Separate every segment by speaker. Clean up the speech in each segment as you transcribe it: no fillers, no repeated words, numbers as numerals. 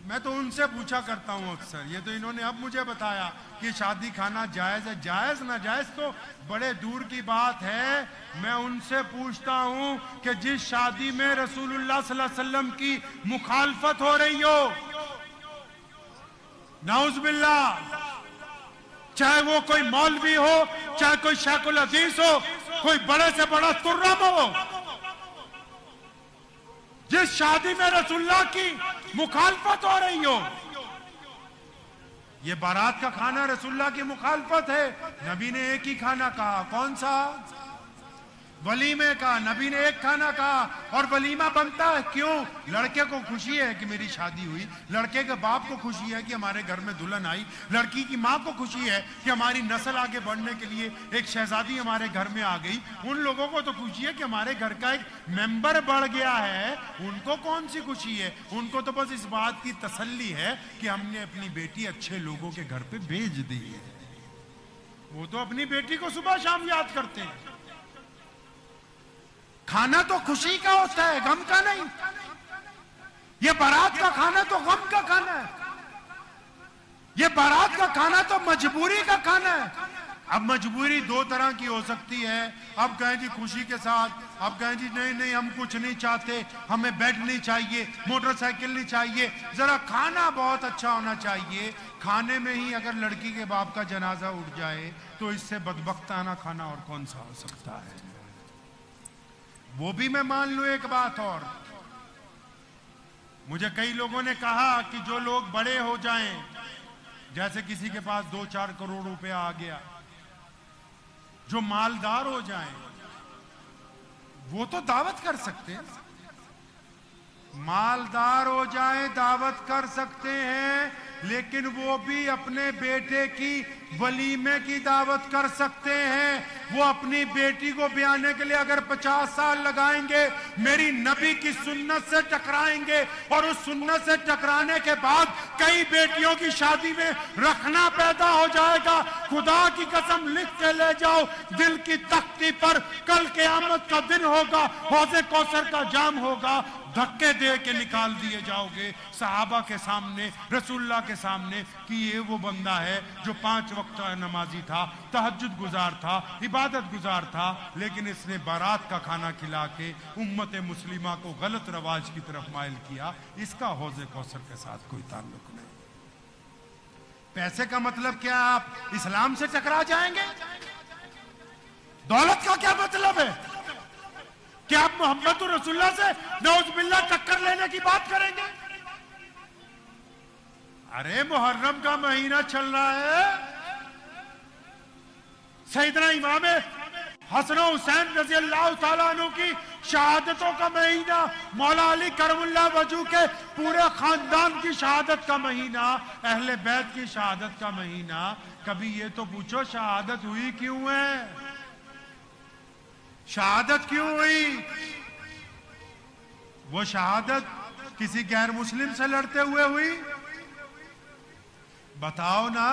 Speaker 1: میں تو ان سے پوچھا کرتا ہوں اکثر، یہ تو انہوں نے اب مجھے بتایا کہ شادی کھانا جائز ہے. جائز نہ جائز تو بڑے دور کی بات ہے. میں ان سے پوچھتا ہوں کہ جس شادی میں رسول اللہ صلی اللہ علیہ وسلم کی مخالفت ہو رہی ہو، نعوذ باللہ، چاہے وہ کوئی مولوی ہو، چاہے کوئی شیخ الحدیث ہو، کوئی بڑے سے بڑا ترم ہو، جس شادی میں رسول اللہ کی مخالفت ہو رہی ہو، یہ بارات کا کھانا رسول اللہ کی مخالفت ہے. نبی نے ایک ہی کھانا کہا، کون سا؟ ولیمے کا. نبی نے ایک کھانا کہا اور ولیمہ بنتا ہے. کیوں؟ لڑکے کو خوشی ہے کہ میری شادی ہوئی، لڑکے کے باپ کو خوشی ہے کہ ہمارے گھر میں دلہن آئی، لڑکی کی ماں کو خوشی ہے کہ ہماری نسل آگے بڑھنے کے لیے ایک شہزادی ہمارے گھر میں آ گئی. ان لوگوں کو تو خوشی ہے کہ ہمارے گھر کا ایک ممبر بڑھ گیا ہے. ان کو کون سی خوشی ہے؟ ان کو تو بس اس بات کی تسلی ہے کہ ہم نے اپنی بیٹی اچھے لوگوں کے گھر پہ بھیج دی ہے. وہ تو اپنی بیٹی کو صبح شام یاد کرتے ہیں. کھانا تو خوشی کا ہوتا ہے، غم کا نہیں. یہ بارات کا کھانا تو غم کا کھانا ہے. یہ بارات کا کھانا تو مجبوری کا کھانا ہے. اب مجبوری دو طرح کی ہو سکتی ہے. اب کہیں جی خوشی کے ساتھ، اب کہیں جی نہیں ہم کچھ نہیں چاہتے، ہمیں بیڈ نہیں چاہیے، موٹر سائیکل نہیں چاہیے، ذرا کھانا بہت اچھا ہونا چاہیے. کھانے میں ہی اگر لڑکی کے باپ کا جنازہ اٹھ جائے تو اس سے بدبختانہ کھانا اور کون سا ہو سکتا ہے؟ وہ بھی میں مان لوں. ایک بات اور، مجھے کئی لوگوں نے کہا کہ جو لوگ بڑے ہو جائیں، جیسے کسی کے پاس 2-4 کروڑ روپے آ گیا، جو مالدار ہو جائیں وہ تو دعوت کر سکتے ہیں. مالدار ہو جائیں دعوت کر سکتے ہیں، لیکن وہ بھی اپنے بیٹے کی ولیمے کی دعوت کر سکتے ہیں. وہ اپنی بیٹی کو بیانے کے لیے اگر 50 سال لگائیں گے، میری نبی کی سنت سے ٹکرائیں گے، اور اس سنت سے ٹکرانے کے بعد کئی بیٹیوں کی شادی میں رکھنا پیدا ہو جائے گا. خدا کی قسم لکھ کے لے جاؤ، دل کی تختی پر کل قیامت کا دن ہوگا، حوض کوثر کا جام ہوگا، دھکے دے کے نکال دیے جاؤ گے صحابہ کے سامنے، رسول اللہ کے سامنے، کہ یہ وہ بندہ ہے جو 5 وقت نمازی تھا، تہجد گزار تھا، عبادت گزار تھا، لیکن اس نے بارات کا کھانا کھلا کے امت مسلمہ کو غلط رواج کی طرف مائل کیا. اس کا حوض کوثر کے ساتھ کوئی تعلق نہیں. پیسے کا مطلب کیا؟ آپ اسلام سے ٹکرا جائیں گے؟ دولت کا کیا مطلب ہے؟ کہ آپ محمد رسول اللہ سے نعوذ باللہ ٹکر لینے کی بات کریں گے؟ ارے محرم کا مہینہ چل رہا ہے، سیدنا امام حسن و حسین رضی اللہ تعالیٰ عنہ کی شہادتوں کا مہینہ، مولا علی کرم اللہ وجہ کے پورے خاندان کی شہادت کا مہینہ، اہل بیت کی شہادت کا مہینہ. کبھی یہ تو پوچھو شہادت ہوئی کیوں ہے؟ شہادت کیوں ہوئی؟ وہ شہادت کسی غیر مسلم سے لڑتے ہوئے ہوئی؟ بتاؤ نا.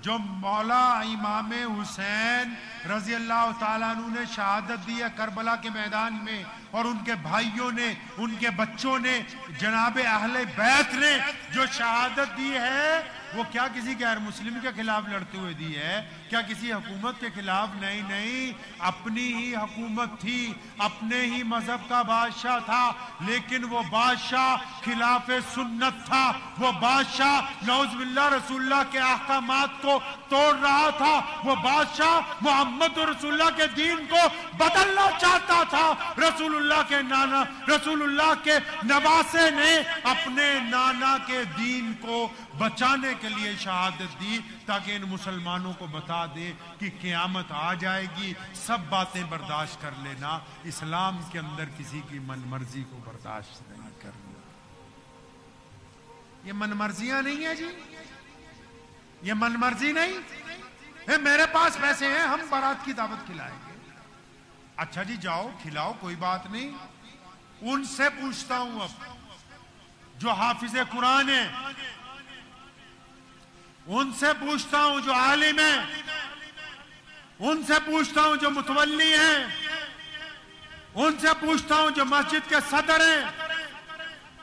Speaker 1: جو مولا امام حسین رضی اللہ تعالیٰ عنہ نے شہادت دی ہے کربلا کے میدان میں، اور ان کے بھائیوں نے، ان کے بچوں نے، جناب اہل بیت نے جو شہادت دی ہے، وہ کیا کسی غیر مسلم کے خلاف لڑتے ہوئے دی ہے؟ کیا کسی حکومت کے خلاف؟ نہیں، اپنی ہی حکومت تھی، اپنے ہی مذہب کا بادشاہ تھا، لیکن وہ بادشاہ خلاف سنت تھا. وہ بادشاہ نعوذ باللہ رسول اللہ کے احکامات کو توڑ رہا تھا. وہ بادشاہ محمد رسول اللہ کے دین کو بدلنا چاہتا تھا. رسول اللہ کے نواسے نے اپنے نانا کے دین کو بچانے کے لیے شہادت دی، تاکہ ان مسلمانوں کو بتا دے کہ قیامت آ جائے گی، سب باتیں برداشت کر لینا، اسلام کے اندر کسی کی من مرضی کو برداشت نہیں کرنا. یہ من مرضیاں نہیں ہیں جی، یہ من مرضی نہیں. میرے پاس پیسے ہیں، ہم بارات کی دعوت کھلائیں گے. اچھا جی جاؤ کھلاؤ، کوئی بات نہیں. ان سے پوچھتا ہوں اب جو حافظ قرآن ہیں، ان سے پوچھتا ہوں جو عالم ہیں، ان سے پوچھتا ہوں جو متولی ہیں، ان سے پوچھتا ہوں جو مسجد کے صدر ہیں،